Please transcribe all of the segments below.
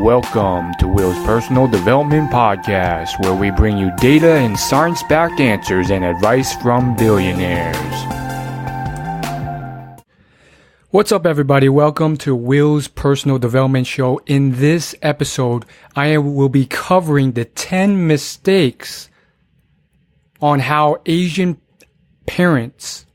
Welcome to Will's Personal Development Podcast, where we bring you data and science-backed answers and advice from billionaires. What's up, everybody? Welcome to Will's Personal Development Show. In this episode, I will be covering the 10 mistakes on how Asian parents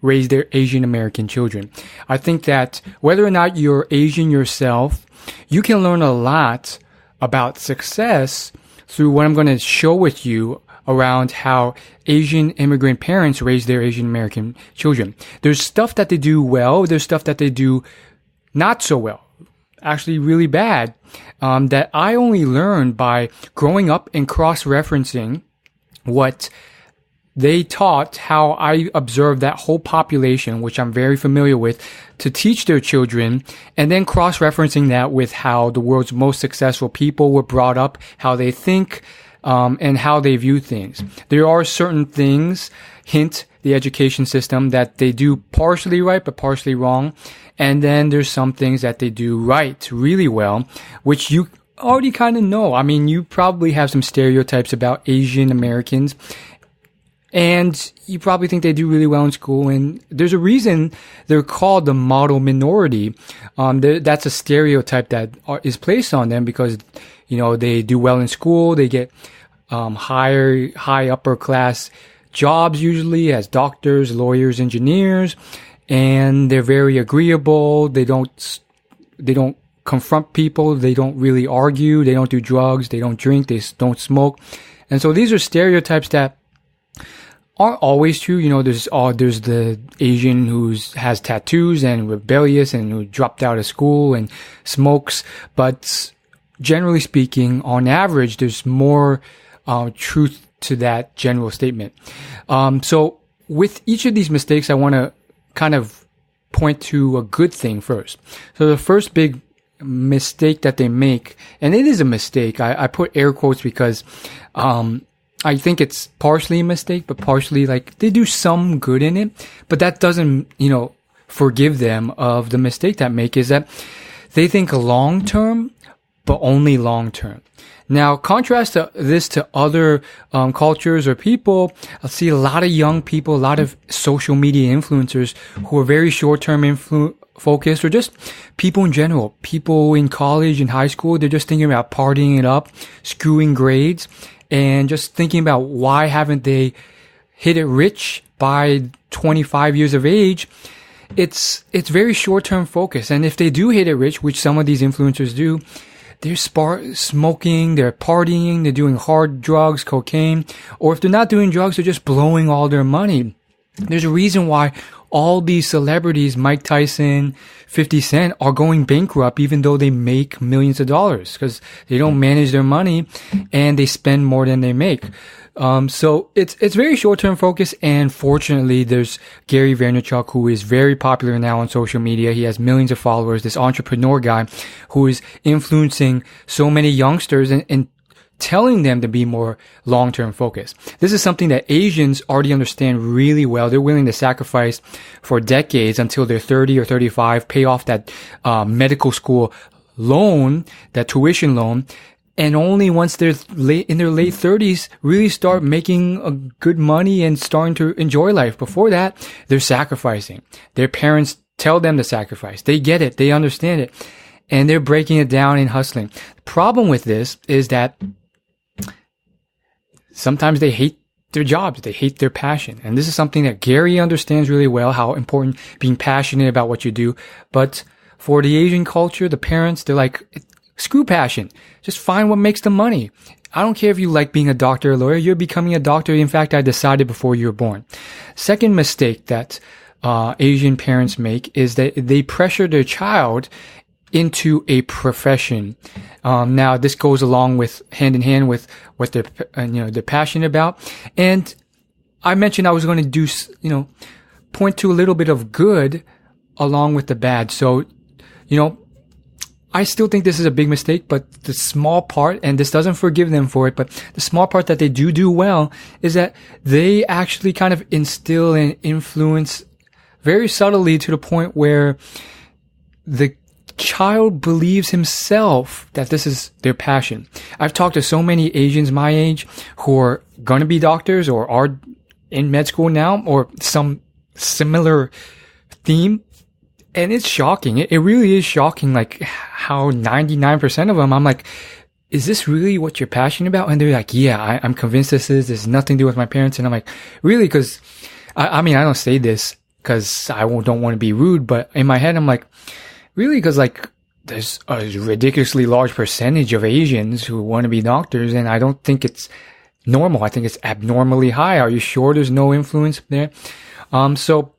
raise their Asian American children. I think that whether or not you're Asian yourself, you can learn a lot about success through what I'm going to show with you around how Asian immigrant parents raise their Asian American children. There's stuff that they do well. There's stuff that they do not so well, actually really bad, that I only learned by growing up and cross-referencing what they taught, how I observed that whole population, which I'm very familiar with, to teach their children, and then cross-referencing that with how the world's most successful people were brought up, how they think, and how they view things. There are certain things, hint, the education system, that they do partially right, but partially wrong. And then there's some things that they do right, really well, which you already kind of know. I mean, you probably have some stereotypes about Asian Americans, and you probably think they do really well in school. And there's a reason they're called the model minority. That's a stereotype that is placed on them because, you know, they do well in school. They get high upper class jobs usually as doctors, lawyers, engineers, and they're very agreeable. They don't confront people. They don't really argue. They don't do drugs. They don't drink. They don't smoke. And so these are stereotypes that aren't always true. You know, there's the Asian who has tattoos and rebellious and who dropped out of school and smokes. But generally speaking, on average, there's more truth to that general statement. So with each of these mistakes, I want to kind of point to a good thing first. So the first big mistake that they make, and it is a mistake, I put air quotes because I think it's partially a mistake, but partially like they do some good in it, but that doesn't, forgive them of the mistake that make is that they think long term, but only long term. Now, contrast this to other cultures or people. I see a lot of young people, a lot of social media influencers who are very short-term focused, or just people in general. People in college and high school, they're just thinking about partying it up, screwing grades, and just thinking about why haven't they hit it rich by 25 years of age. It's very short-term focus. And if they do hit it rich, which some of these influencers do, they're smoking, they're partying, they're doing hard drugs, cocaine, or if they're not doing drugs, they're just blowing all their money. There's a reason why all these celebrities, Mike Tyson, 50 Cent, are going bankrupt even though they make millions of dollars because they don't manage their money and they spend more than they make. So it's very short-term focus, and fortunately there's Gary Vaynerchuk, who is very popular now on social media. He has millions of followers, this entrepreneur guy who is influencing so many youngsters and telling them to be more long-term focused. This is something that Asians already understand really well. They're willing to sacrifice for decades until they're 30 or 35, pay off that medical school loan, that tuition loan, and only once they're in their late 30s really start making good money and starting to enjoy life. Before that, they're sacrificing. Their parents tell them to sacrifice. They get it. They understand it. And they're breaking it down and hustling. The problem with this is that sometimes they hate their jobs. They hate their passion. And this is something that Gary understands really well, how important being passionate about what you do. But for the Asian culture, the parents, they're like, screw passion. Just find what makes the money. I don't care if you like being a doctor or lawyer. You're becoming a doctor. In fact, I decided before you were born. Second mistake that Asian parents make is that they pressure their child into a profession. Now this goes along with hand in hand with what they're passionate about. And I mentioned I was going to do, point to a little bit of good along with the bad. So, I still think this is a big mistake, but the small part, and this doesn't forgive them for it, but the small part that they do well is that they actually kind of instill and influence very subtly to the point where the child believes himself that this is their passion. I've talked to so many Asians my age who are going to be doctors or are in med school now or some similar theme. And it's shocking. It really is shocking, like how 99% of them, I'm like, is this really what you're passionate about? And they're like, yeah, I'm convinced this is. There's nothing to do with my parents. And I'm like, really? Because I mean, I don't say this because I don't want to be rude, but in my head, I'm like, really? Because like there's a ridiculously large percentage of Asians who want to be doctors, and I don't think it's normal. I think it's abnormally high. Are you sure there's no influence there? So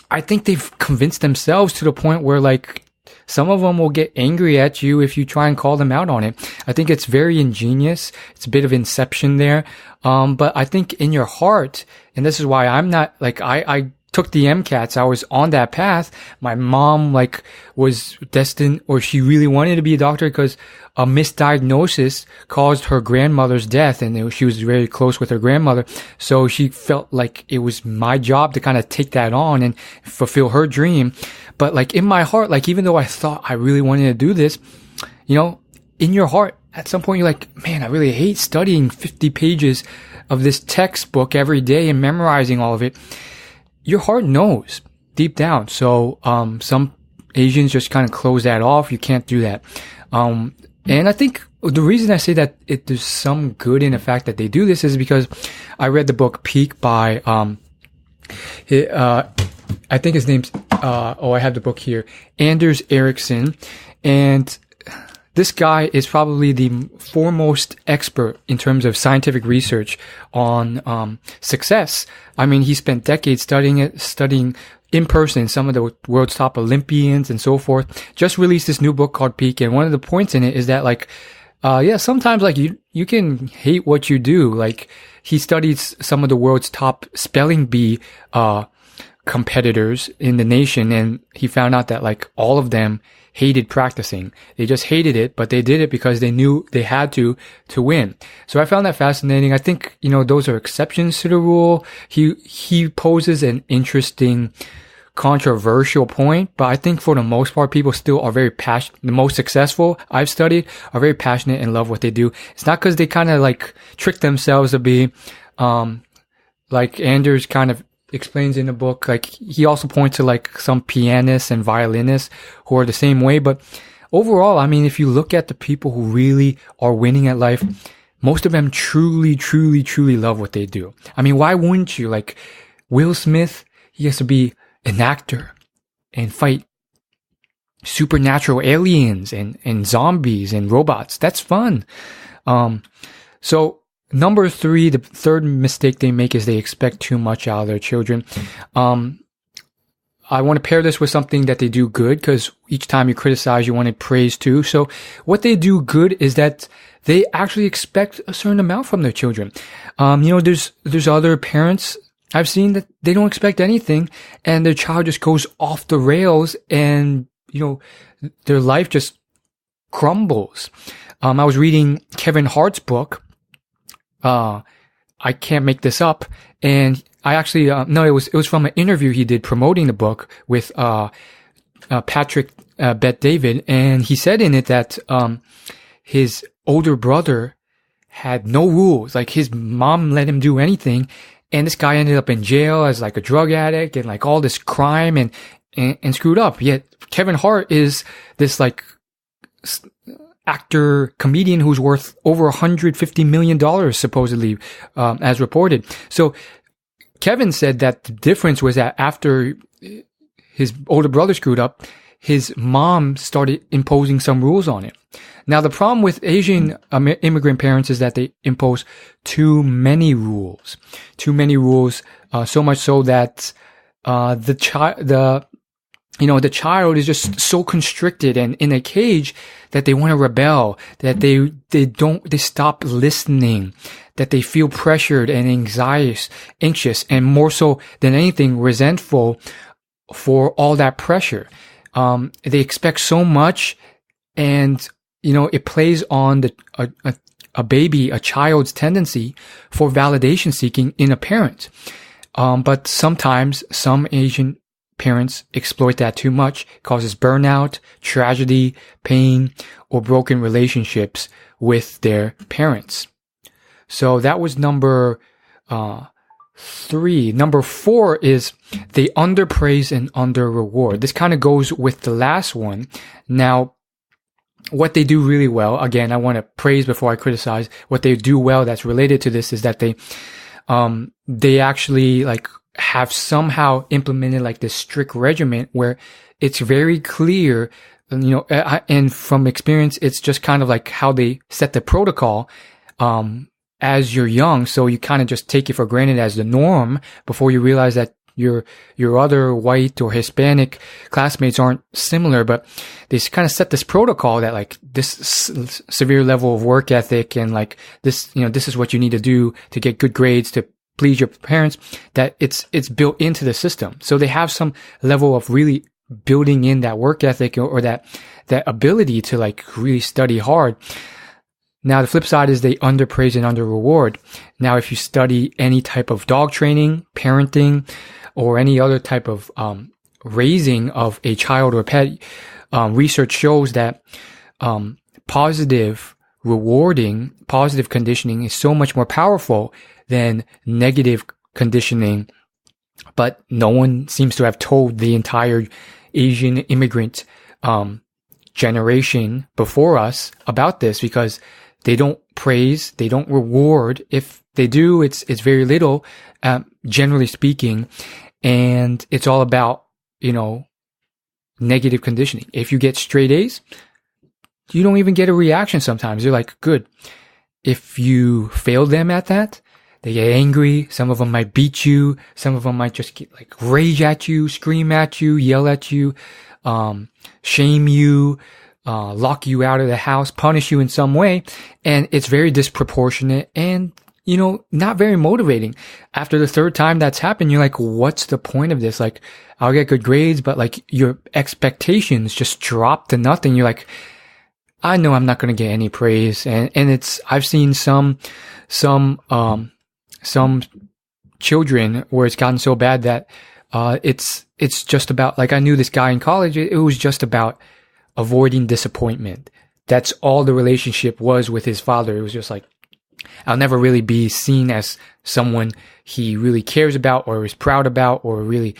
I think they've convinced themselves to the point where like some of them will get angry at you if you try and call them out on it. I think it's very ingenious. It's a bit of inception there. But I think in your heart, and this is why I'm not like, I took the MCATs. I was on that path. My mom like was destined, or she really wanted to be a doctor because a misdiagnosis caused her grandmother's death, and she was very close with her grandmother. So she felt like it was my job to kind of take that on and fulfill her dream. But like in my heart, like even though I thought I really wanted to do this, you know, in your heart, at some point you're like, man, I really hate studying 50 pages of this textbook every day and memorizing all of it. Your heart knows deep down. So, some Asians just kind of close that off. You can't do that. And I think the reason I say that there's some good in the fact that they do this is because I read the book Peak by, I think his name's, I have the book here, Anders Ericsson. And this guy is probably the foremost expert in terms of scientific research on success. I mean, he spent decades studying in person some of the world's top Olympians and so forth. Just released this new book called Peak, and one of the points in it is that like, sometimes like you can hate what you do. Like he studies some of the world's top spelling bee competitors in the nation, and he found out that like all of them hated practicing. They just hated it, but they did it because they knew they had to win. So I found that fascinating. I think, you know, those are exceptions to the rule. He poses an interesting, controversial point, but I think for the most part, people still are very passionate. The most successful I've studied are very passionate and love what they do. It's not because they kind of like trick themselves to be, like Anders kind of explains in the book. Like he also points to like some pianists and violinists who are the same way. But overall, I mean, if you look at the people who really are winning at life, most of them truly, truly, truly love what they do. I mean, why wouldn't you? Like Will Smith, he has to be an actor and fight supernatural aliens and zombies and robots. That's fun. So number 3, the third mistake they make is they expect too much out of their children. I want to pair this with something that they do good, because each time you criticize, you want to praise too. So what they do good is that they actually expect a certain amount from their children. You know, there's other parents I've seen that they don't expect anything, and their child just goes off the rails, and, you know, their life just crumbles. I was reading Kevin Hart's book, I can't make this up. And I actually, no, it was from an interview he did promoting the book with, Patrick, Bet David. And he said in it that, his older brother had no rules. Like his mom let him do anything. And this guy ended up in jail as like a drug addict and like all this crime and screwed up. Yet Kevin Hart is this like, actor, comedian who's worth over $150 million, supposedly, as reported. So Kevin said that the difference was that after his older brother screwed up, his mom started imposing some rules on him. Now, the problem with Asian immigrant parents is that they impose too many rules, so much so that, the child is just so constricted and in a cage that they want to rebel, that they stop listening, that they feel pressured and anxious, and more so than anything, resentful for all that pressure. They expect so much, and, you know, it plays on a child's tendency for validation seeking in a parent. But sometimes some Asian parents exploit that too much, causes burnout, tragedy, pain, or broken relationships with their parents. So that was number 3. Number 4 is they underpraise and under-reward. This kind of goes with the last one. Now, what they do really well, again, I want to praise before I criticize. What they do well that's related to this is that they actually like have somehow implemented like this strict regimen where it's very clear, and from experience, it's just kind of like how they set the protocol, as you're young. So you kind of just take it for granted as the norm before you realize that your other white or Hispanic classmates aren't similar, but they kind of set this protocol that like this severe level of work ethic and like this, this is what you need to do to get good grades to please your parents, that it's built into the system. So they have some level of really building in that work ethic or that ability to like really study hard. Now, the flip side is they underpraise and under-reward. Now, if you study any type of dog training, parenting, or any other type of raising of a child or pet, research shows that positive rewarding, positive conditioning is so much more powerful than negative conditioning. But no one seems to have told the entire Asian immigrant generation before us about this, because they don't praise, they don't reward. If they do, it's very little, generally speaking. And it's all about, negative conditioning. If you get straight A's, you don't even get a reaction sometimes. They're like, good. If you fail them at that, they get angry. Some of them might beat you. Some of them might just get like rage at you, scream at you, yell at you, shame you, lock you out of the house, punish you in some way. And it's very disproportionate and, not very motivating. After the third time that's happened, you're like, what's the point of this? Like, I'll get good grades, but like your expectations just drop to nothing. You're like, I know I'm not going to get any praise. And I've seen some children where it's gotten so bad that, it's just about, like I knew this guy in college, it was just about avoiding disappointment. That's all the relationship was with his father. It was just like, I'll never really be seen as someone he really cares about or is proud about or really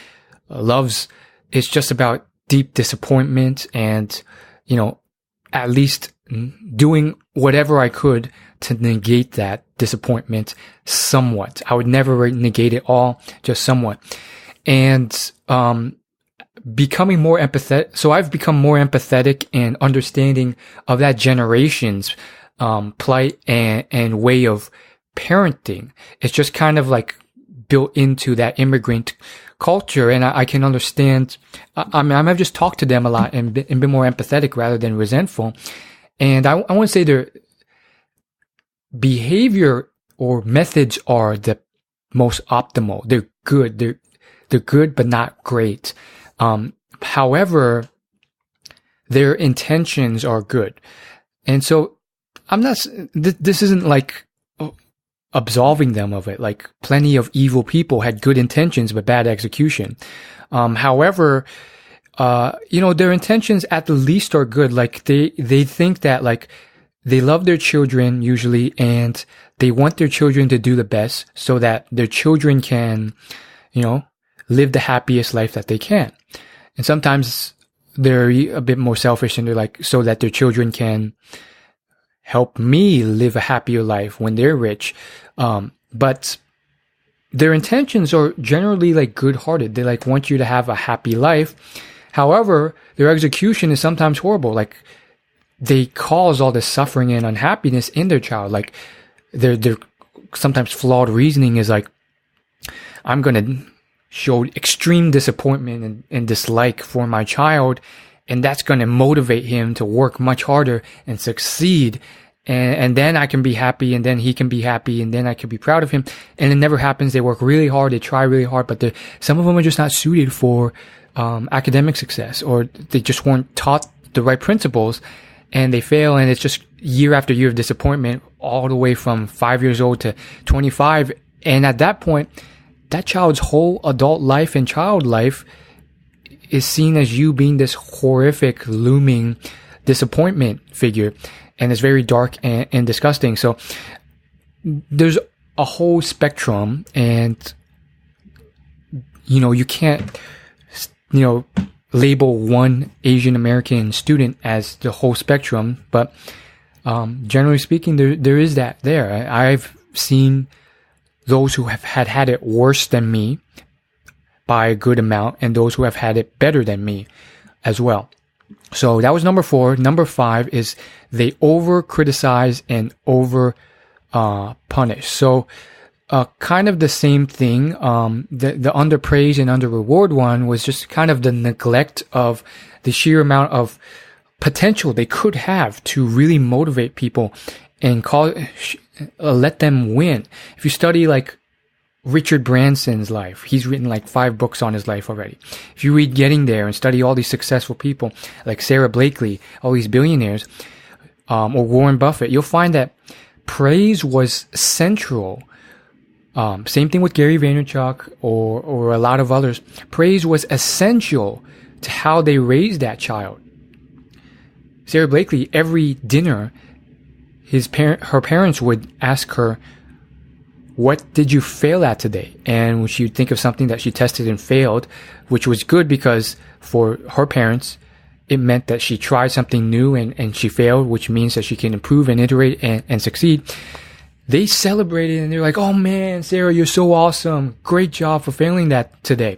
loves. It's just about deep disappointment and, at least doing whatever I could to negate that disappointment somewhat. I would never negate it all, just somewhat. And, becoming more empathetic. So I've become more empathetic and understanding of that generation's plight and way of parenting. It's just kind of like built into that immigrant culture, and I can understand. I've just talked to them a lot and been more empathetic rather than resentful. And I want to say their behavior or methods are the most optimal. They're good. They're good, but not great. However, their intentions are good. And so this isn't like absolving them of it. Like plenty of evil people had good intentions, but bad execution. However, their intentions at the least are good. Like they think that like they love their children usually, and they want their children to do the best so that their children can, live the happiest life that they can. And sometimes they're a bit more selfish and they're like, so that their children can help me live a happier life when they're rich. But their intentions are generally like good-hearted. They like want you to have a happy life. However, their execution is sometimes horrible. Like they cause all this suffering and unhappiness in their child. Like their sometimes flawed reasoning is like, I'm going to show extreme disappointment and dislike for my child, and that's going to motivate him to work much harder and succeed. And then I can be happy, and then he can be happy, and then I can be proud of him. And it never happens. They work really hard. They try really hard, but some of them are just not suited for academic success, or they just weren't taught the right principles, and they fail. And it's just year after year of disappointment, all the way from 5 years old to 25. And at that point, that child's whole adult life and child life is seen as you being this horrific, looming disappointment figure, and it's very dark and disgusting. So there's a whole spectrum, and you can't label one Asian American student as the whole spectrum, but generally speaking, there is that there. I've seen those who have had it worse than me by a good amount, and those who have had it better than me as well. So that was number 4. Number 5 is they over criticize and over punish. So kind of the same thing. The under praise and under reward one was just kind of the neglect of the sheer amount of potential they could have to really motivate people and let them win. If you study like Richard Branson's life, he's written like 5 books on his life already. If you read Getting There and study all these successful people like Sarah Blakely, all these billionaires, or Warren Buffett, you'll find that praise was central. Same thing with Gary Vaynerchuk or a lot of others. Praise was essential to how they raised that child. Sarah Blakely, every dinner, her parents would ask her, "What did you fail at today?" And she would think of something that she tested and failed, which was good because for her parents, it meant that she tried something new and she failed, which means that she can improve and iterate and succeed. They celebrated and they're like, "Oh man, Sarah, you're so awesome. Great job for failing that today."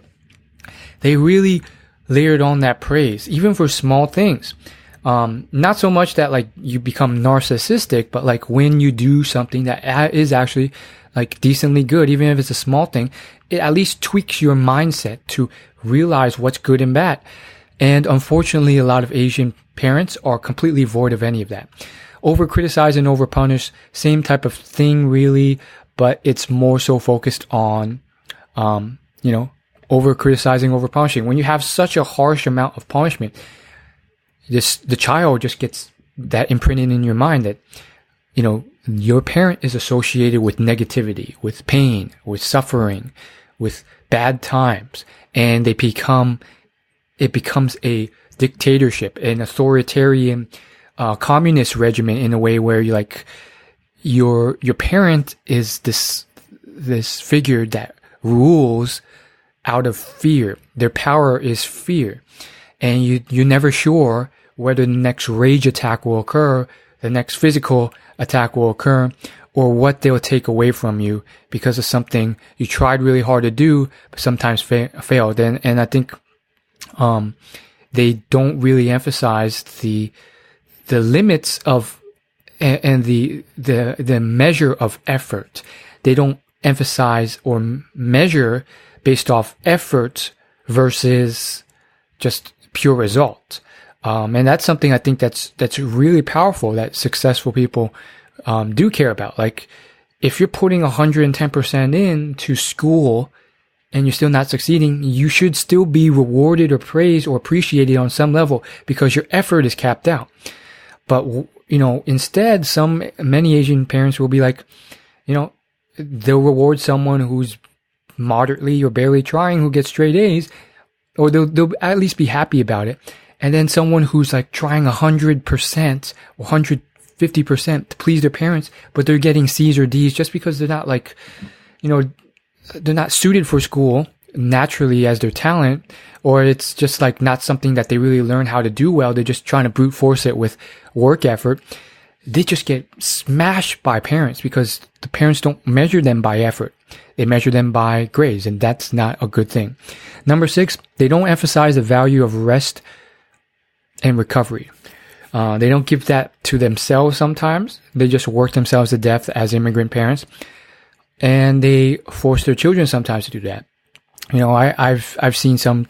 They really layered on that praise, even for small things. Not so much that like you become narcissistic, but like when you do something that is actually like decently good, even if it's a small thing, it at least tweaks your mindset to realize what's good and bad. And unfortunately, a lot of Asian parents are completely void of any of that. Over criticize and over punish, same type of thing really, but it's more so focused on, over criticizing, over punishing. When you have such a harsh amount of punishment, the child just gets that imprinted in your mind that, your parent is associated with negativity, with pain, with suffering, with bad times, and it becomes a dictatorship, an authoritarian, communist regimen in a way where your parent is this figure that rules out of fear. Their power is fear, and you're never sure whether the next rage attack will occur, the next physical attack will occur, or what they'll take away from you because of something you tried really hard to do, but sometimes failed. And I think they don't really emphasize the limits of and the measure of effort. They don't emphasize or measure based off effort versus just pure result. And that's something I think that's really powerful that successful people do care about. Like if you're putting 110% into school and you're still not succeeding, you should still be rewarded or praised or appreciated on some level because your effort is capped out. But, instead, many Asian parents will be like, they'll reward someone who's moderately or barely trying, who gets straight A's, or they'll at least be happy about it. And then someone who's like trying 100% or 150% to please their parents, but they're getting C's or D's just because they're not they're not suited for school naturally as their talent, or it's just like not something that they really learn how to do well. They're just trying to brute force it with work effort. They just get smashed by parents because the parents don't measure them by effort. They measure them by grades, and that's not a good thing. Number 6, they don't emphasize the value of rest and recovery. They don't give that to themselves sometimes. They just work themselves to death as immigrant parents, and they force their children sometimes to do that. I've seen some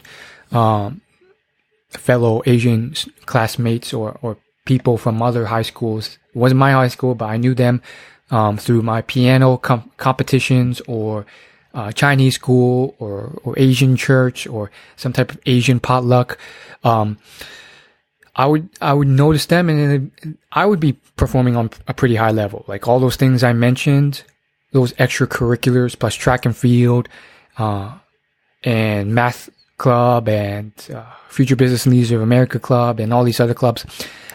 fellow Asian classmates or people from other high schools. It wasn't my high school, but I knew them through my piano competitions or Chinese school or Asian church or some type of Asian potluck. I would notice them, and I would be performing on a pretty high level. Like all those things I mentioned, those extracurriculars plus track and field, and math Club and Future Business Leaders of America Club and all these other clubs.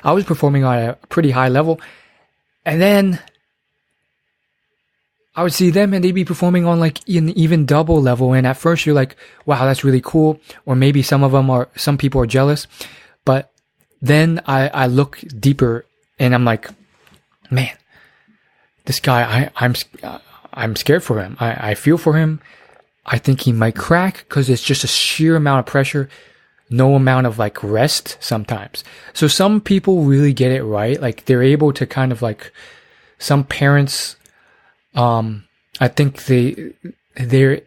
I was performing on a pretty high level. And then I would see them and they'd be performing on like an even double level. And at first you're like, wow, that's really cool. Or maybe some people are jealous. But then I look deeper and I'm like, man, this guy, I'm scared for him. I feel for him. I think he might crack because it's just a sheer amount of pressure, no amount of like rest sometimes. So some people really get it right. Like they're able to kind of like, some parents, I think they're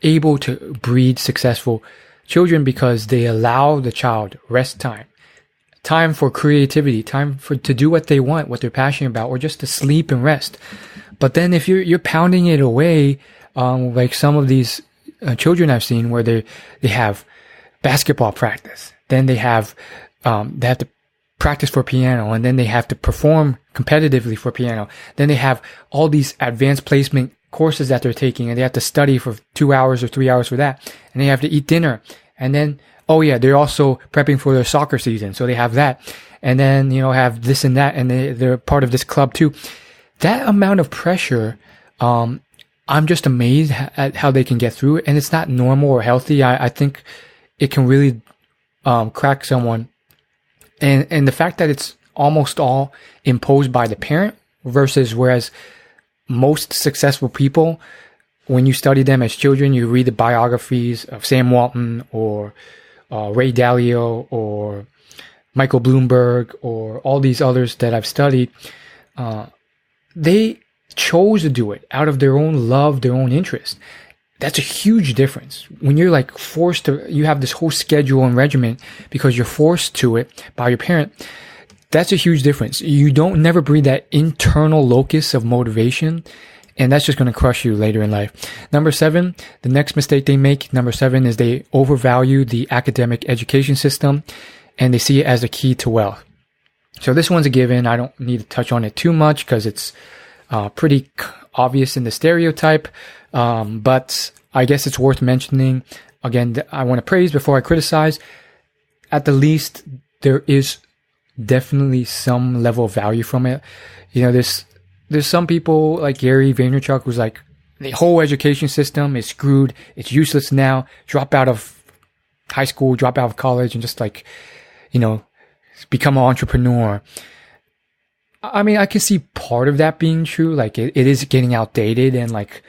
able to breed successful children because they allow the child rest time for creativity, time to do what they want, what they're passionate about, or just to sleep and rest. But then if you're pounding it away, like some of these children I've seen where they have basketball practice, then they have to practice for piano, and then they have to perform competitively for piano. Then they have all these advanced placement courses that they're taking, and they have to study for 2 hours or 3 hours for that. And they have to eat dinner. And then, oh yeah, they're also prepping for their soccer season. So they have that. And then, have this and that. And they're part of this club too. That amount of pressure, I'm just amazed at how they can get through it. And it's not normal or healthy. I think it can really, crack someone. And the fact that it's almost all imposed by the parent whereas most successful people, when you study them as children, you read the biographies of Sam Walton or Ray Dalio or Michael Bloomberg or all these others that I've studied, they chose to do it out of their own love, their own interest. That's a huge difference. When you're like forced to, you have this whole schedule and regimen because you're forced to it by your parent. That's a huge difference. You don't never breed that internal locus of motivation, and that's just going to crush you later in life. Number 7, the next mistake they make, number 7, is they overvalue the academic education system and they see it as a key to wealth. So this one's a given. I don't need to touch on it too much because it's pretty obvious in the stereotype. But I guess it's worth mentioning. Again, I want to praise before I criticize. At the least, there is definitely some level of value from it. There's some people like Gary Vaynerchuk who's like, the whole education system is screwed. It's useless now. Drop out of high school, drop out of college, and just like, become an entrepreneur. I mean, I can see part of that being true. Like it is getting outdated, and like,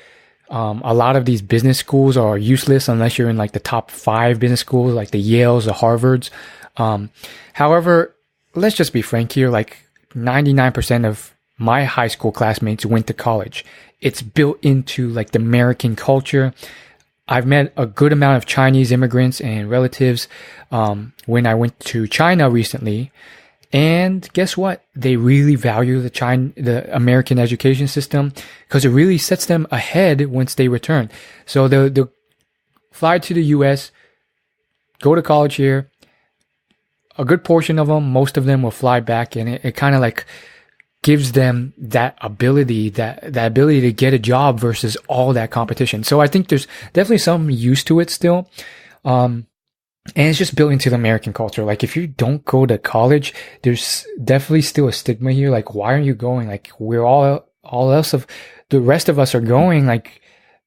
a lot of these business schools are useless unless you're in like the top 5 business schools, like the Yales, the Harvards. However, let's just be frank here. Like 99% of my high school classmates went to college. It's built into like the American culture. I've met a good amount of Chinese immigrants and relatives, when I went to China recently. And guess what? They really value the American education system because it really sets them ahead once they return. So they'll fly to the US, go to college here. A good portion of them, most of them will fly back, and it kind of like gives them that ability to get a job versus all that competition. So I think there's definitely some use to it still. And it's just built into the American culture. Like if you don't go to college, there's definitely still a stigma here. Like, why aren't you going? Like we're all else of the rest of us are going. Like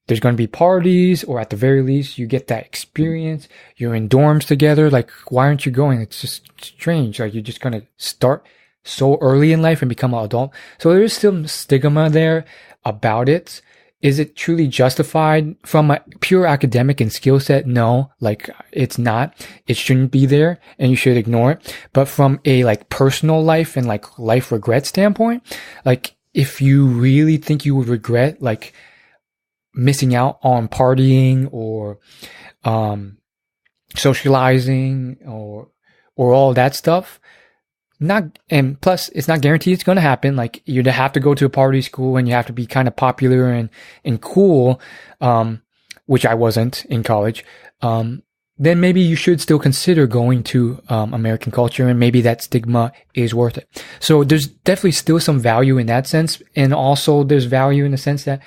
there's going to be parties, or at the very least, you get that experience. You're in dorms together. Like, why aren't you going? It's just strange. Like you're just going to start so early in life and become an adult. So there is still stigma there about it. Is it truly justified from a pure academic and skill set? No, like it's not. It shouldn't be there and you should ignore it. But from a like personal life and like life regret standpoint, like if you really think you would regret like missing out on partying or socializing or all that stuff, and plus it's not guaranteed it's going to happen. Like you'd have to go to a party school and you have to be kind of popular and cool, which I wasn't in college. Then maybe you should still consider going to American culture, and maybe that stigma is worth it. So there's definitely still some value in that sense, and also there's value in the sense that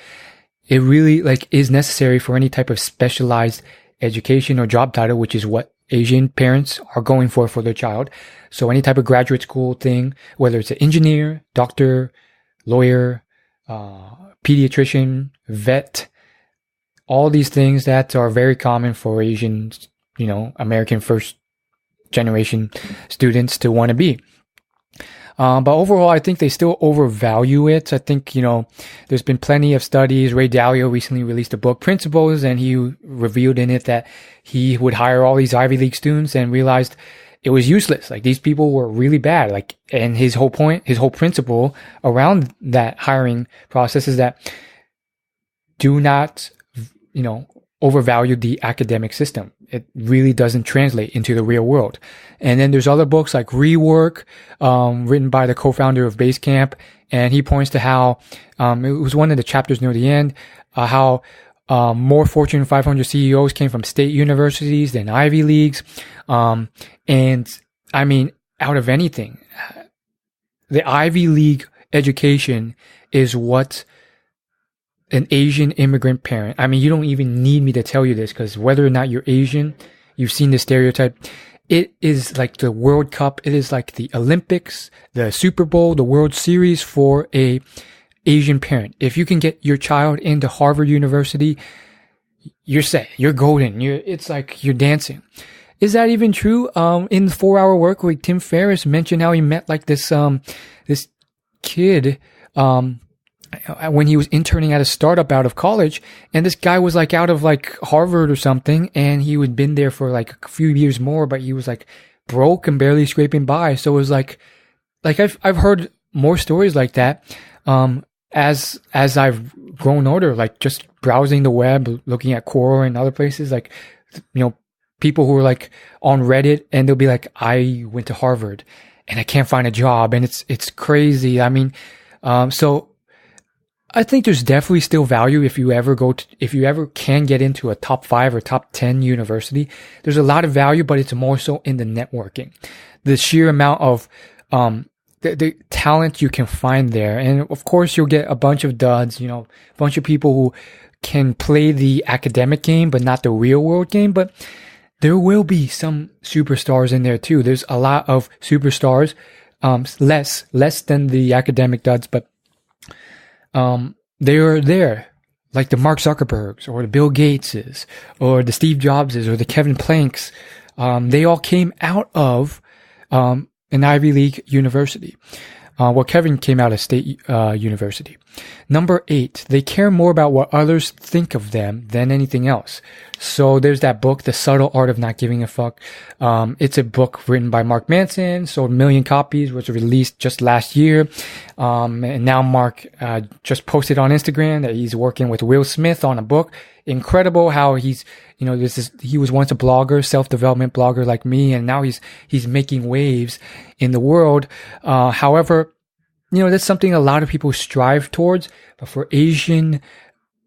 it really like is necessary for any type of specialized education or job title, which is what Asian parents are going for their child. So any type of graduate school thing, whether it's an engineer, doctor, lawyer, pediatrician, vet, all these things that are very common for Asian, American first generation students to want to be. But overall, I think they still overvalue it. I think, there's been plenty of studies. Ray Dalio recently released a book, Principles, and he revealed in it that he would hire all these Ivy League students and realized it was useless. Like, these people were really bad. And his whole principle around that hiring process is that do not, overvalue the academic system. It really doesn't translate into the real world. And then there's other books like Rework, written by the co-founder of Basecamp. And he points to how, it was one of the chapters near the end, how, more Fortune 500 CEOs came from state universities than Ivy Leagues. And I mean, out of anything, the Ivy League education is what an Asian immigrant parent, I mean, you don't even need me to tell you this, because whether or not you're Asian, you've seen the stereotype. It is like the World Cup. It is like the Olympics, the Super Bowl, the World Series for a Asian parent. If you can get your child into Harvard University, you're set. You're golden. It's like you're dancing. Is that even true? In the 4-Hour Workweek, Tim Ferriss mentioned how he met like this kid, when he was interning at a startup out of college, and this guy was like out of like Harvard or something, and he had been there for like a few years more, but he was like broke and barely scraping by. So it was like I've heard more stories like that, as I've grown older, like just browsing the web, looking at Quora and other places, like, people who are like on Reddit, and they'll be like, I went to Harvard and I can't find a job, and it's crazy. I mean, so I think there's definitely still value if you ever can get into a top 5 or top 10 university. There's a lot of value, but it's more so in the networking, the sheer amount of, the talent you can find there. And of course, you'll get a bunch of duds, a bunch of people who can play the academic game, but not the real world game. But there will be some superstars in there too. There's a lot of superstars, less than the academic duds, but they are there, like the Mark Zuckerbergs or the Bill Gateses or the Steve Jobses or the Kevin Plancks. They all came out of an Ivy League university. Kevin came out of State University. Number 8, they care more about what others think of them than anything else. So there's that book, The Subtle Art of Not Giving a Fuck. It's a book written by Mark Manson, sold 1 million copies, was released just last year. And now Mark just posted on Instagram that he's working with Will Smith on a book. Incredible how he's, he was once a blogger, self-development blogger like me, and now he's making waves in the world. However, that's something a lot of people strive towards, but for Asian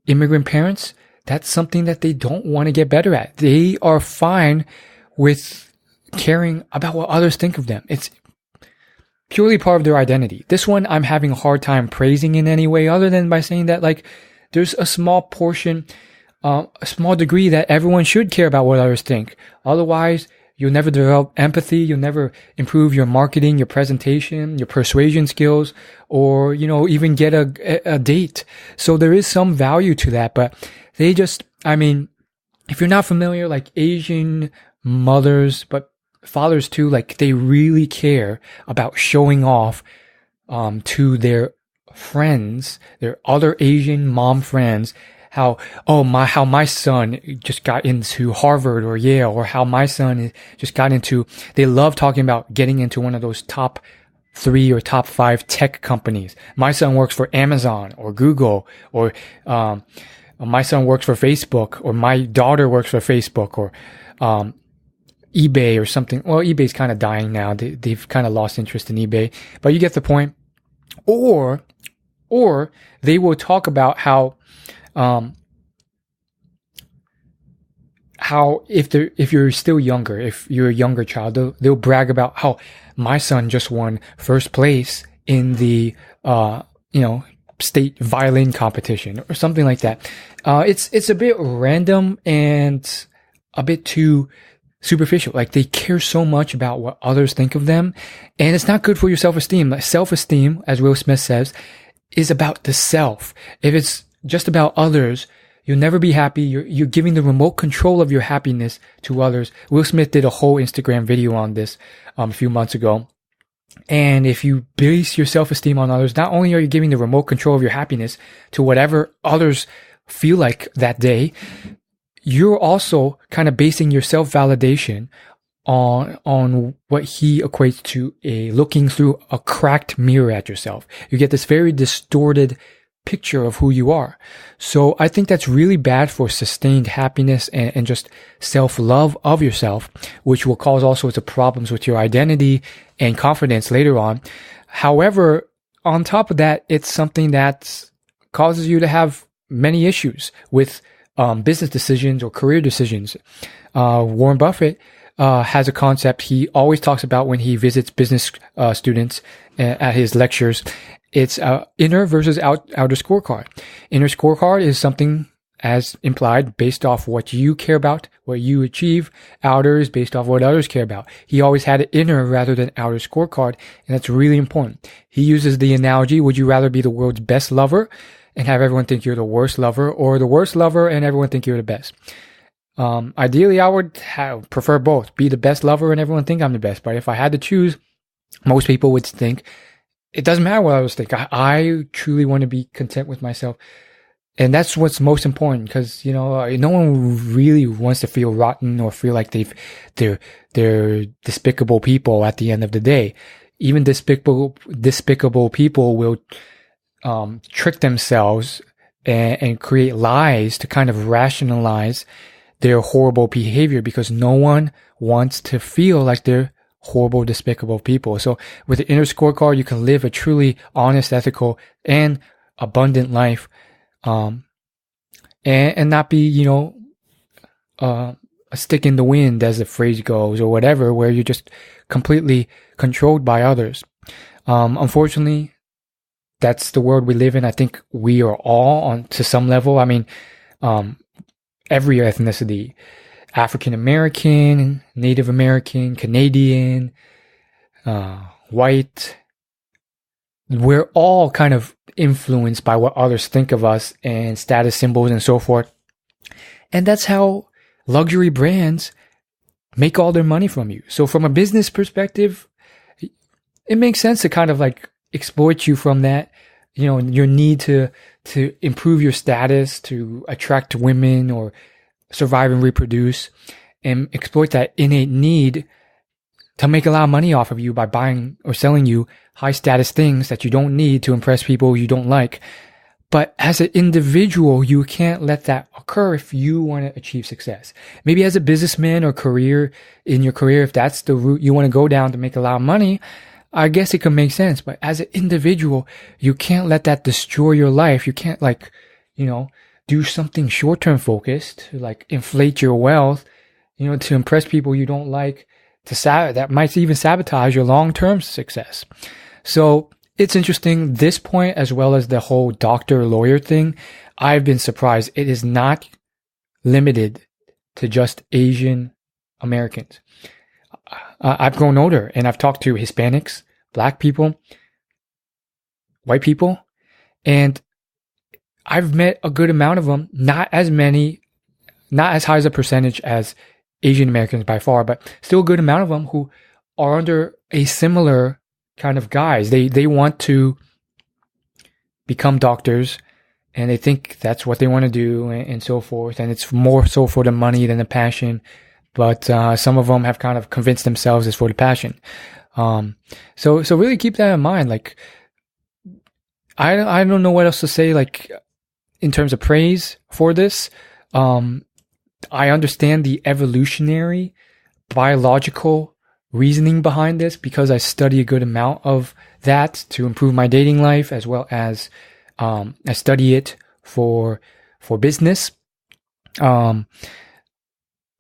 immigrant parents, that's something that they don't want to get better at. They are fine with caring about what others think of them. It's purely part of their identity. This one I'm having a hard time praising in any way other than by saying that, like, there's a small portion, a small degree that everyone should care about what others think. Otherwise, you'll never develop empathy. You'll never improve your marketing, your presentation, your persuasion skills, or, even get a date. So there is some value to that, but they just, if you're not familiar, like Asian mothers, but fathers too, like they really care about showing off, to their friends, their other Asian mom friends, how my son just got into Harvard or Yale, or how my son just got into, they love talking about getting into one of those top 3 or top 5 tech companies. My son works for Amazon or Google, or, my son works for Facebook, or my daughter works for Facebook, or, eBay or something. Well, eBay's kind of dying now. They've kind of lost interest in eBay, but you get the point. Or they will talk about how if you're still younger, if you're a younger child, they'll brag about how my son just won first place in the, state violin competition or something like that. It's a bit random, and a bit too superficial. Like they care so much about what others think of them, and it's not good for your self-esteem. Like self-esteem, as Will Smith says, is about the self. If it's just about others, you'll never be happy. You're giving the remote control of your happiness to others. Will Smith did a whole Instagram video on this a few months ago. And if you base your self-esteem on others, not only are you giving the remote control of your happiness to whatever others feel like that day, you're also kind of basing your self-validation on what he equates to looking through a cracked mirror at yourself. You get this very distorted picture of who you are. So I think that's really bad for sustained happiness and just self-love of yourself, which will cause all sorts of problems with your identity and confidence later on. However, on top of that, it's something that causes you to have many issues with business decisions or career decisions. Warren Buffett has a concept he always talks about when he visits business students at his lectures. It's inner versus outer scorecard. Inner scorecard is something, as implied, based off what you care about, what you achieve. Outer is based off what others care about. He always had an inner rather than outer scorecard, and that's really important. He uses the analogy, would you rather be the world's best lover and have everyone think you're the worst lover, or the worst lover and everyone think you're the best? Ideally, I would prefer both. Be the best lover and everyone think I'm the best. But if I had to choose, most people would think, it doesn't matter what others think. I truly want to be content with myself. And that's what's most important, because, you know, no one really wants to feel rotten or feel like they're despicable people at the end of the day. Even despicable people will trick themselves and create lies to kind of rationalize their horrible behavior, because no one wants to feel like they're horrible, despicable people. So with the inner scorecard, you can live a truly honest, ethical, and abundant life, and not be, you know, a stick in the wind, as the phrase goes, or whatever, where you're just completely controlled by others. Unfortunately, that's the world we live in. I think we are all on to some level. I mean, every ethnicity, African American, Native American, Canadian, white, we're all kind of influenced by what others think of us and status symbols and so forth. And that's how luxury brands make all their money from you. So from a business perspective, it makes sense to kind of like exploit you from that, you know, your need to improve your status, to attract women or survive and reproduce, and exploit that innate need to make a lot of money off of you by buying or selling you high status things that you don't need to impress people you don't like. But as an individual, you can't let that occur if you want to achieve success. Maybe as a businessman or in your career, if that's the route you want to go down to make a lot of money, I guess it can make sense. But as an individual, you can't let that destroy your life. You can't, like, you know, do something short-term focused to like inflate your wealth, you know, to impress people you don't like, that might even sabotage your long-term success. So it's interesting, this point, as well as the whole doctor-lawyer thing. I've been surprised. It is not limited to just Asian Americans. I've grown older and I've talked to Hispanics, Black people, white people, and I've met a good amount of them, not as many, not as high as a percentage as Asian Americans by far, but still a good amount of them who are under a similar kind of guise. They want to become doctors and they think that's what they want to do and so forth. And it's more so for the money than the passion. But some of them have kind of convinced themselves it's for the passion. So really keep that in mind. Like, I don't know what else to say, like, in terms of praise for this. I understand the evolutionary, biological reasoning behind this because I study a good amount of that to improve my dating life, as well as I study it for business.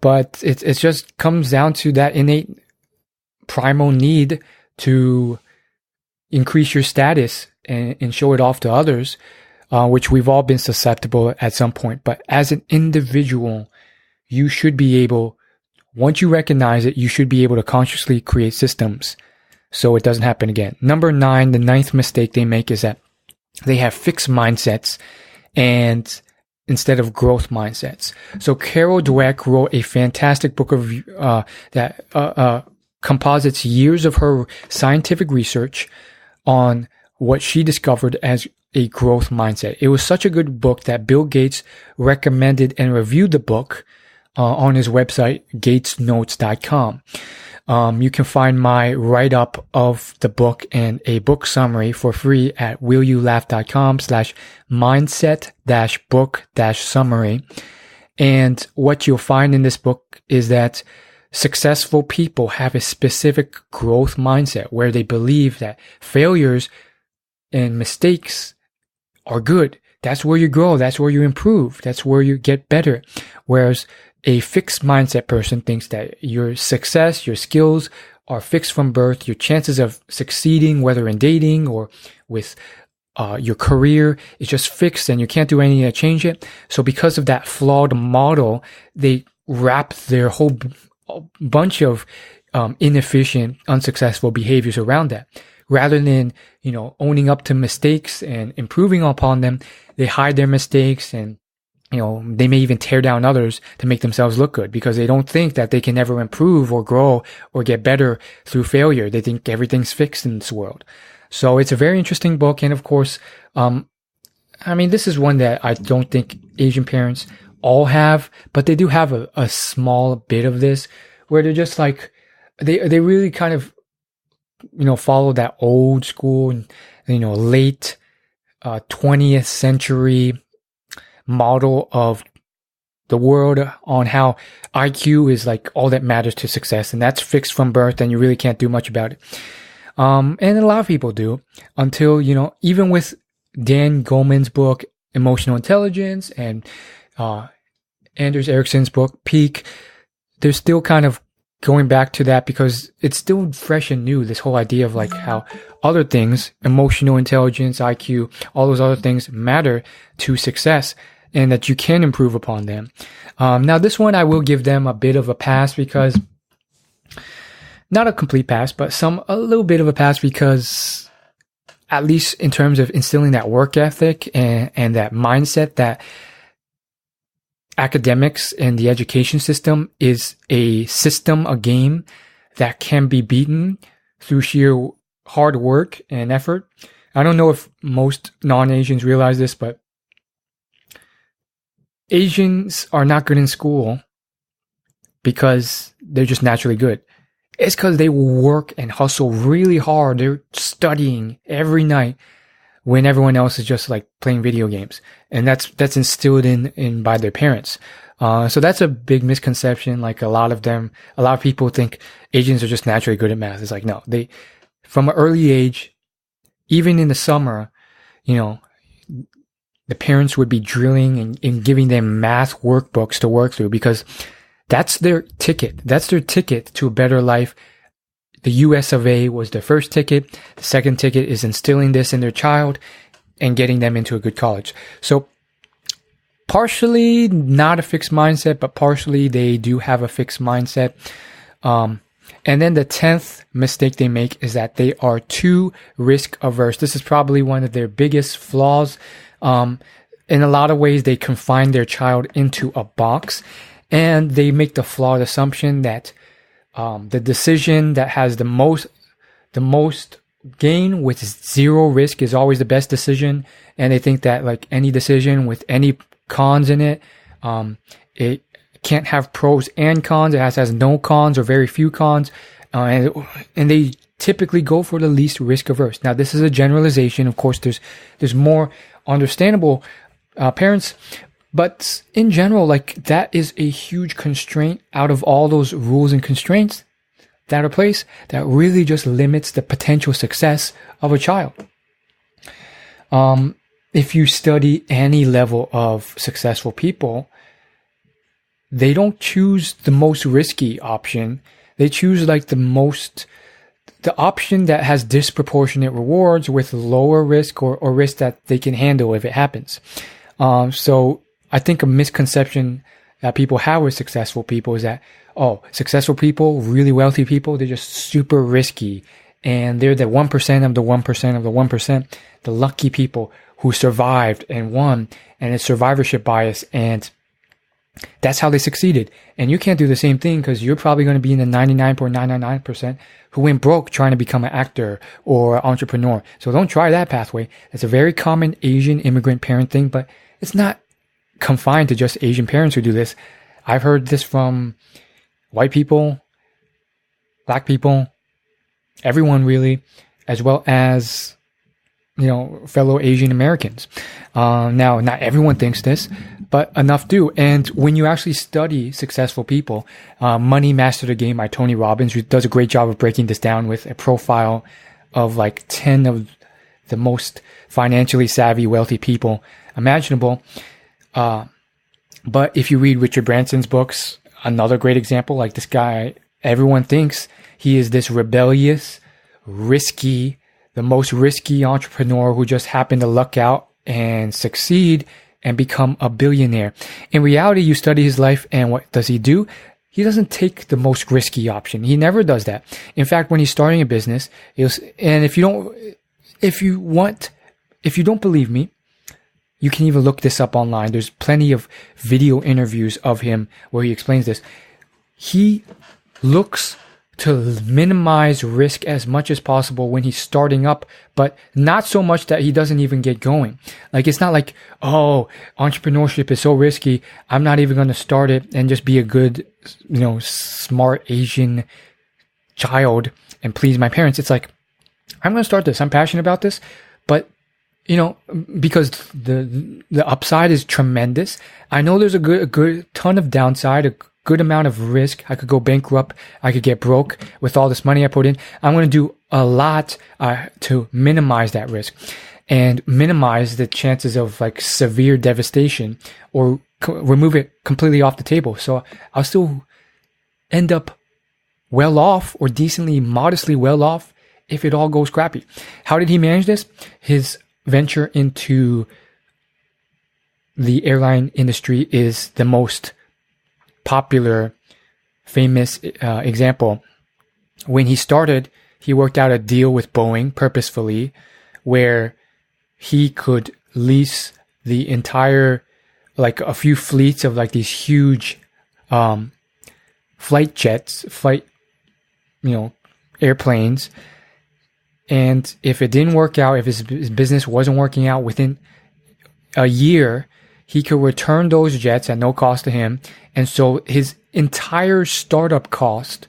But it just comes down to that innate primal need to increase your status and show it off to others, which we've all been susceptible at some point. But as an individual, you should be able, once you recognize it, you should be able to consciously create systems so it doesn't happen again. Number 9, the 9th mistake they make is that they have fixed mindsets and instead of growth mindsets. So Carol Dweck wrote a fantastic book of that composites years of her scientific research on what she discovered as a growth mindset. It was such a good book that Bill Gates recommended and reviewed the book on his website, gatesnotes.com. You can find my write-up of the book and a book summary for free at willyoulaugh.com/mindset-book-summary. And what you'll find in this book is that successful people have a specific growth mindset where they believe that failures and mistakes are good. That's where you grow. That's where you improve. That's where you get better. Whereas a fixed mindset person thinks that your success, your skills are fixed from birth. Your chances of succeeding, whether in dating or with your career, is just fixed and you can't do anything to change it. So because of that flawed model, they wrap their whole bunch of inefficient, unsuccessful behaviors around that. Rather than, owning up to mistakes and improving upon them, they hide their mistakes and, they may even tear down others to make themselves look good because they don't think that they can ever improve or grow or get better through failure. They think everything's fixed in this world. So it's a very interesting book. And of course, this is one that I don't think Asian parents all have, but they do have a small bit of this where they're just like, they really kind of, follow that old school, late 20th century model of the world on how IQ is like all that matters to success, and that's fixed from birth and you really can't do much about it. And a lot of people do until, even with Dan Goleman's book, Emotional Intelligence, and Anders Ericsson's book, Peak, they're still kind of going back to that because it's still fresh and new, this whole idea of like how other things, emotional intelligence, IQ, all those other things matter to success and that you can improve upon them. Now this one, I will give them a bit of a pass because, not a complete pass, but a little bit of a pass because at least in terms of instilling that work ethic and that mindset that academics and the education system is a system, a game that can be beaten through sheer hard work and effort. I don't know if most non-Asians realize this, but Asians are not good in school because they're just naturally good. It's because they work and hustle really hard. They're studying every night when everyone else is just like playing video games. And that's instilled in by their parents. So that's a big misconception. Like a lot of people think Asians are just naturally good at math. It's like, no, from an early age, even in the summer, the parents would be drilling and giving them math workbooks to work through because that's their ticket. That's their ticket to a better life. The US of A was their first ticket. The second ticket is instilling this in their child and getting them into a good college. So partially not a fixed mindset, but partially they do have a fixed mindset. And then the 10th mistake they make is that they are too risk averse. This is probably one of their biggest flaws. In a lot of ways, they confine their child into a box and they make the flawed assumption that the decision that has the most gain with zero risk is always the best decision. And they think that like any decision with any cons in it, it can't have pros and cons. It has no cons or very few cons. And they typically go for the least risk averse. Now, this is a generalization. Of course, there's more understandable parents, but in general, like that is a huge constraint out of all those rules and constraints that are placed that really just limits the potential success of a child. If you study any level of successful people, they don't choose the most risky option. They choose like the option that has disproportionate rewards with lower risk or risk that they can handle if it happens. So I think a misconception that people have with successful people is that, oh, successful people, really wealthy people, they're just super risky. And they're the 1% of the 1% of the 1%, the lucky people who survived and won, and it's survivorship bias. And that's how they succeeded. And you can't do the same thing because you're probably going to be in the 99.999% who went broke trying to become an actor or entrepreneur. So don't try that pathway. It's a very common Asian immigrant parent thing, but it's not confined to just Asian parents who do this. I've heard this from white people, black people, everyone really, as well as, fellow Asian Americans. Now, not everyone thinks this, but enough do. And when you actually study successful people, Money Master the Game by Tony Robbins, who does a great job of breaking this down with a profile of like 10 of the most financially savvy, wealthy people imaginable. But if you read Richard Branson's books, another great example, like this guy, everyone thinks he is this rebellious, risky, the most risky entrepreneur who just happened to luck out and succeed and become a billionaire. In reality, you study his life and what does he do? He doesn't take the most risky option. He never does that. In fact, when he's starting a business, and if you don't believe me, you can even look this up online. There's plenty of video interviews of him where he explains this. He looks to minimize risk as much as possible when he's starting up, but not so much that he doesn't even get going. Like, it's not like, oh, entrepreneurship is so risky, I'm not even going to start it and just be a good, smart Asian child and please my parents. It's like, I'm going to start this. I'm passionate about this, but because the upside is tremendous. I know there's a good ton of downside, a good amount of risk. I could go bankrupt. I could get broke with all this money I put in. I'm going to do a lot to minimize that risk and minimize the chances of like severe devastation or remove it completely off the table. So I'll still end up well off or decently, modestly well off if it all goes crappy. How did he manage this? His venture into the airline industry is the most popular, famous example. When he started, he worked out a deal with Boeing purposefully where he could lease the entire, like a few fleets of like these huge airplanes. And if it didn't work out, if his business wasn't working out within a year, he could return those jets at no cost to him. And so his entire startup cost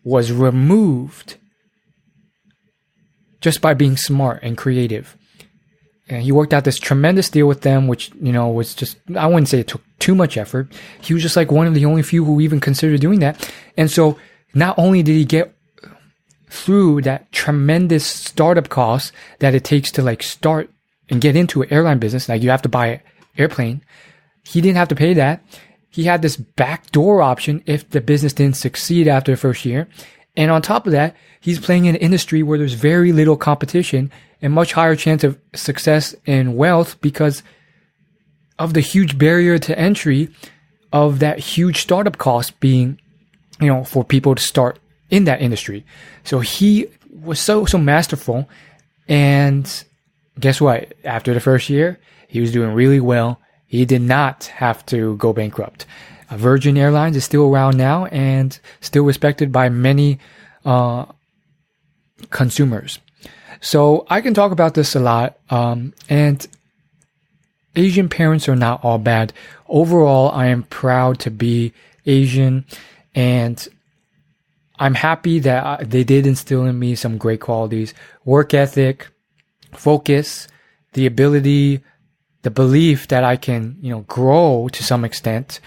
was removed just by being smart and creative. And he worked out this tremendous deal with them, which, was just, I wouldn't say it took too much effort. He was just like one of the only few who even considered doing that. And so not only did he get through that tremendous startup cost that it takes to like start and get into an airline business, like you have to buy an airplane. He didn't have to pay that. He had this backdoor option if the business didn't succeed after the first year. And on top of that, he's playing in an industry where there's very little competition and much higher chance of success and wealth because of the huge barrier to entry of that huge startup cost being, for people to start in that industry. So he was so masterful. And guess what? After the first year, he was doing really well. He did not have to go bankrupt. Virgin Airlines is still around now and still respected by many consumers. So I can talk about this a lot. And Asian parents are not all bad. Overall, I am proud to be Asian, and I'm happy that they did instill in me some great qualities: work ethic, focus, the ability, the belief that I can, grow to some extent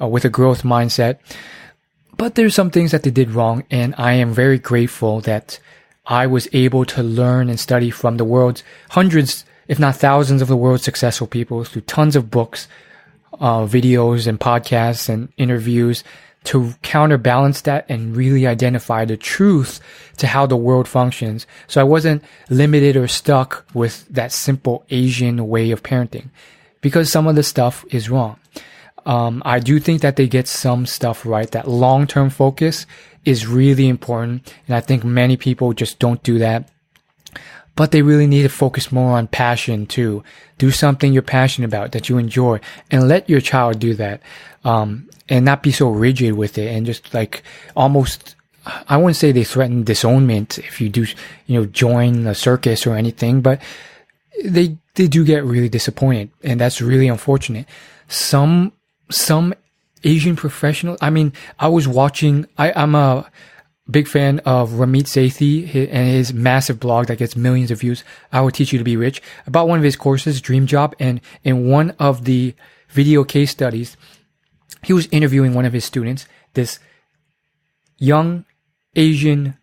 with a growth mindset. But there's some things that they did wrong, and I am very grateful that I was able to learn and study from the world's hundreds, if not thousands of the world's successful people through tons of books, videos and podcasts and interviews to counterbalance that and really identify the truth to how the world functions. So I wasn't limited or stuck with that simple Asian way of parenting because some of the stuff is wrong. I do think that they get some stuff right. That long-term focus is really important. And I think many people just don't do that. But they really need to focus more on passion too. Do something you're passionate about that you enjoy and let your child do that. And not be so rigid with it and just like almost, I wouldn't say they threaten disownment if you do, join a circus or anything, but they do get really disappointed, and that's really unfortunate. Some Asian professionals, I was watching, I'm a big fan of Ramit Sethi and his massive blog that gets millions of views. I Will Teach You to Be Rich, about one of his courses, Dream Job. And in one of the video case studies, he was interviewing one of his students, this young Asian,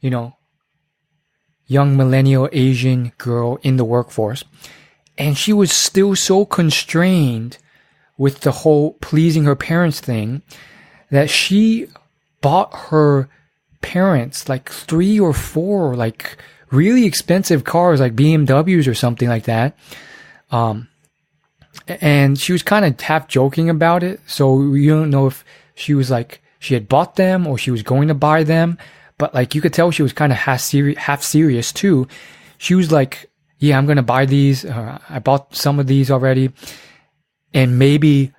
young millennial Asian girl in the workforce. And she was still so constrained with the whole pleasing her parents thing that she bought her parents like 3 or 4 like really expensive cars, like BMWs or something like that. And she was kind of half joking about it. So you don't know if she was like, she had bought them or she was going to buy them. But like you could tell she was kind of half serious too. She was like, yeah, I'm going to buy these. I bought some of these already. And maybe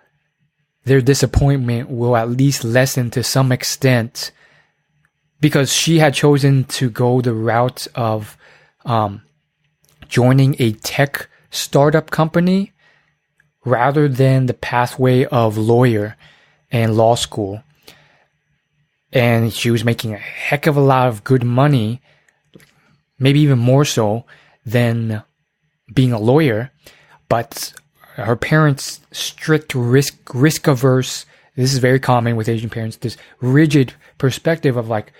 their disappointment will at least lessen to some extent, because she had chosen to go the route of joining a tech startup company rather than the pathway of lawyer and law school. And she was making a heck of a lot of good money, maybe even more so than being a lawyer. But her parents' strict risk averse, this is very common with Asian parents, this rigid perspective of like,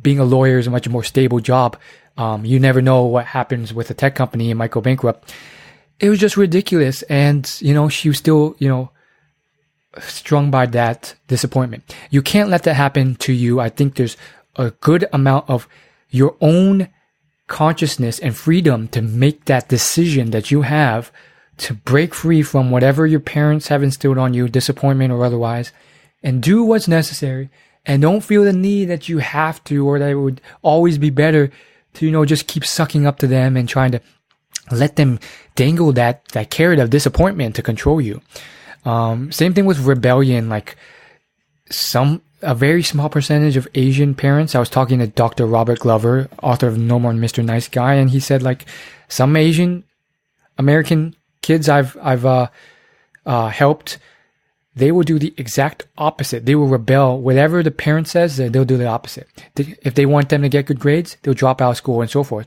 being a lawyer is a much more stable job. You never know what happens with a tech company, it might go bankrupt. It was just ridiculous. And, she was still, strung by that disappointment. You can't let that happen to you. I think there's a good amount of your own consciousness and freedom to make that decision that you have to break free from whatever your parents have instilled on you, disappointment or otherwise, and do what's necessary. And don't feel the need that you have to, or that it would always be better to, just keep sucking up to them and trying to let them dangle that carrot of disappointment to control you. Same thing with rebellion. Like a very small percentage of Asian parents. I was talking to Dr. Robert Glover, author of No More Mr. Nice Guy, and he said like some Asian American kids I've helped, they will do the exact opposite. They will rebel. Whatever the parent says, they'll do the opposite. If they want them to get good grades, they'll drop out of school and so forth.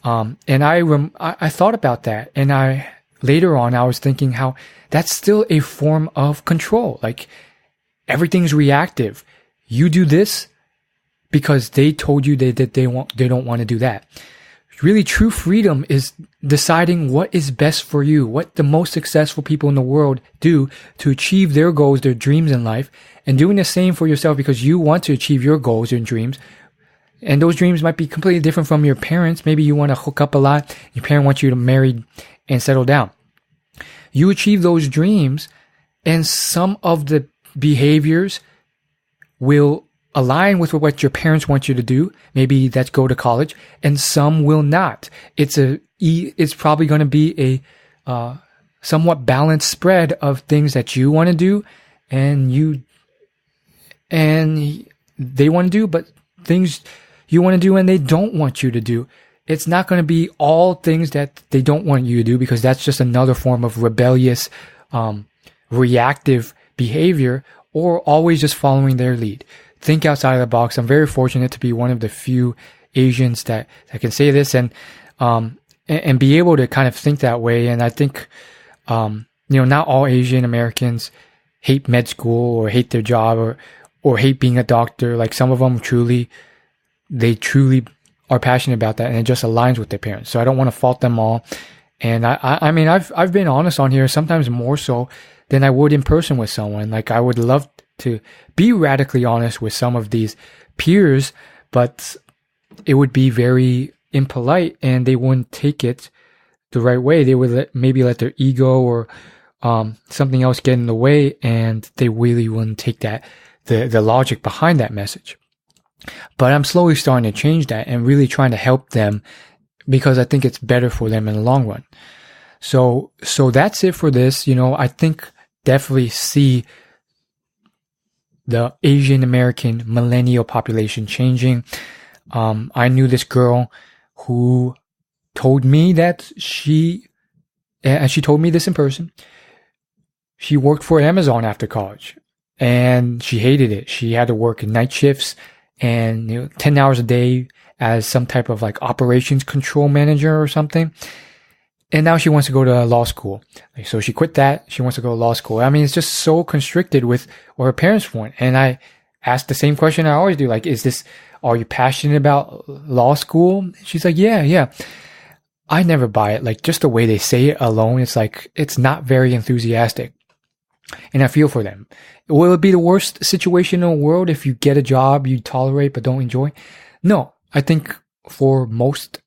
And I thought about that, and later on I was thinking how that's still a form of control. Like everything's reactive. You do this because they told you that they don't want to do that. Really, true freedom is deciding what is best for you, what the most successful people in the world do to achieve their goals, their dreams in life, and doing the same for yourself because you want to achieve your goals and dreams. And those dreams might be completely different from your parents. Maybe you want to hook up a lot. Your parent wants you to marry and settle down. You achieve those dreams, and some of the behaviors will align with what your parents want you to do. Maybe that's go to college, and some will not. It's probably going to be a somewhat balanced spread of things that you want to do and they want to do, but things you want to do and they don't want you to do. It's not going to be all things that they don't want you to do, because that's just another form of rebellious, reactive behavior, or always just following their lead. Think outside of the box. I'm very fortunate to be one of the few Asians that can say this and be able to kind of think that way. And I think, not all Asian Americans hate med school or hate their job or hate being a doctor. Like some of them truly are passionate about that, and it just aligns with their parents. So I don't want to fault them all. And I've been honest on here, sometimes more so than I would in person with someone. Like I would love to be radically honest with some of these peers, but it would be very impolite and they wouldn't take it the right way. They would maybe let their ego or something else get in the way, and they really wouldn't take that, the logic behind that message. But I'm slowly starting to change that and really trying to help them because I think it's better for them in the long run. So that's it for this. I think definitely see the Asian American millennial population changing. I knew this girl who told me that and she told me this in person. She worked for Amazon after college and she hated it. She had to work night shifts and 10 hours a day as some type of like operations control manager or something. And now she wants to go to law school. So she quit that. She wants to go to law school. I mean, it's just so constricted with what her parents want. And I asked the same question I always do. Like, are you passionate about law school? She's like, yeah. I never buy it. Like, just the way they say it alone, it's like, it's not very enthusiastic. And I feel for them. Will it be the worst situation in the world if you get a job you tolerate but don't enjoy? No, I think for most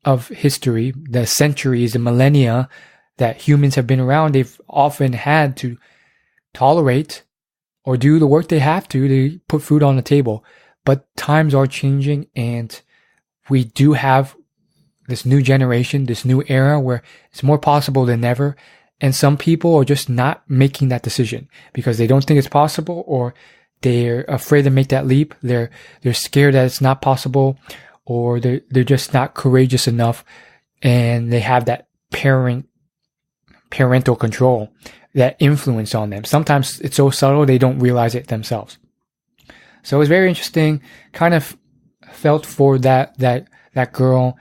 of history, the centuries, the millennia that humans have been around, they've often had to tolerate or do the work they have to put food on the table. But times are changing, and we do have this new generation, this new era where it's more possible than ever. And some people are just not making that decision because they don't think it's possible, or they're afraid to make that leap. They're scared that it's not possible, or they're just not courageous enough, and they have that parental control, that influence on them. Sometimes it's so subtle they don't realize it themselves. So it was very interesting. Kind of felt for that girl.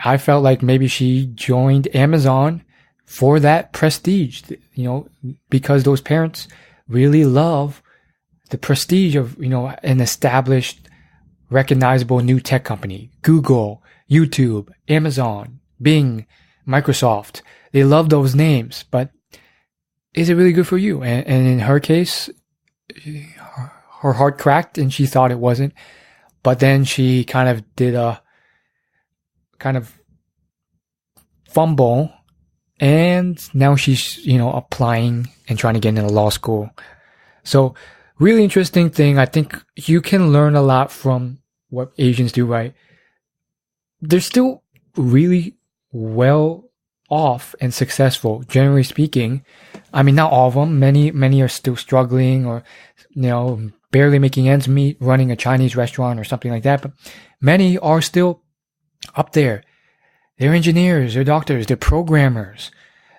I felt like maybe she joined Amazon for that prestige, because those parents really love the prestige of, an established, recognizable new tech company. Google, YouTube, Amazon, Bing, Microsoft. They love those names, but is it really good for you? And in her case, her heart cracked and she thought it wasn't. But then she kind of did a kind of fumble, and now she's, applying and trying to get into law school. So really interesting thing. I think you can learn a lot from what Asians do right. They're still really well off and successful, generally speaking. I mean, not all of them. Many are still struggling, or, barely making ends meet, running a Chinese restaurant or something like that. But many are still up there. They're engineers, they're doctors, they're programmers,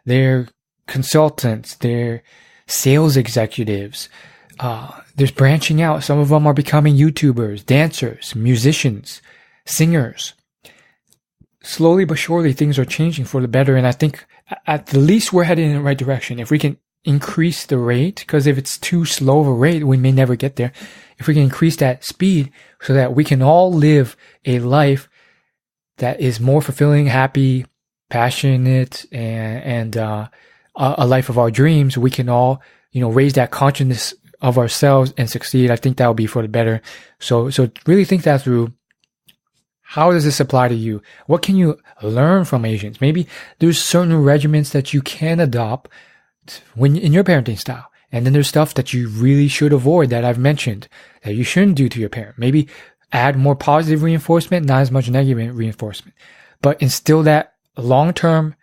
they're consultants, they're sales executives. There's branching out. Some of them are becoming YouTubers, dancers, musicians, singers. Slowly but surely, things are changing for the better. And I think at the least we're heading in the right direction. If we can increase the rate, because if it's too slow of a rate, we may never get there. If we can increase that speed so that we can all live a life that is more fulfilling, happy, passionate, and a life of our dreams, we can all, raise that consciousness of ourselves and succeed. I think that will be for the better. So really think that through. How does this apply to you? What can you learn from Asians? Maybe there's certain regimens that you can adopt when in your parenting style. And then there's stuff that you really should avoid that I've mentioned that you shouldn't do to your parent. Maybe add more positive reinforcement, not as much negative reinforcement, but instill that long-term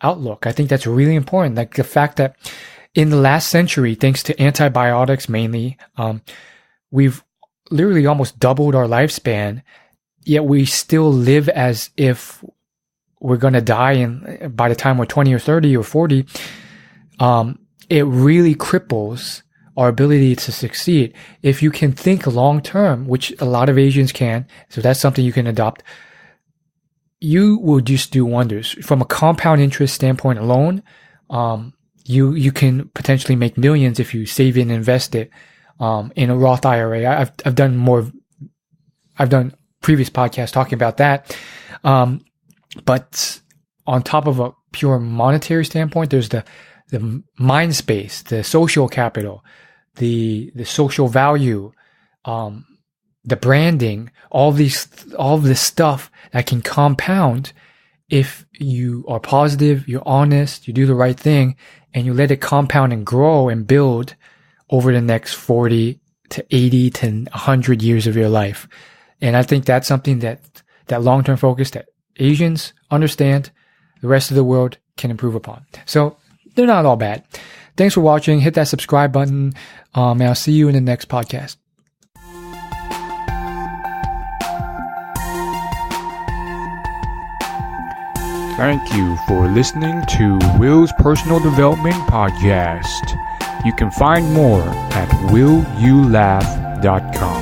outlook. I think that's really important. Like the fact that in the last century, thanks to antibiotics mainly, we've literally almost doubled our lifespan, yet we still live as if we're going to die by the time we're 20 or 30 or 40. It really cripples our ability to succeed. If you can think long term, which a lot of Asians can, so that's something you can adopt, you will just do wonders. From a compound interest standpoint alone, you can potentially make millions if you save and invest it in a Roth IRA. I've done previous podcasts talking about that. But on top of a pure monetary standpoint, there's the mind space, the social capital, the social value, the branding, all of this stuff that can compound if you are positive, you're honest, you do the right thing, and you let it compound and grow and build over the next 40 to 80 to 100 years of your life. And I think that's something that long-term focus that Asians understand, the rest of the world can improve upon. So they're not all bad. Thanks for watching. Hit that subscribe button. And I'll see you in the next podcast. Thank you for listening to Will's Personal Development Podcast. You can find more at willyoulaugh.com.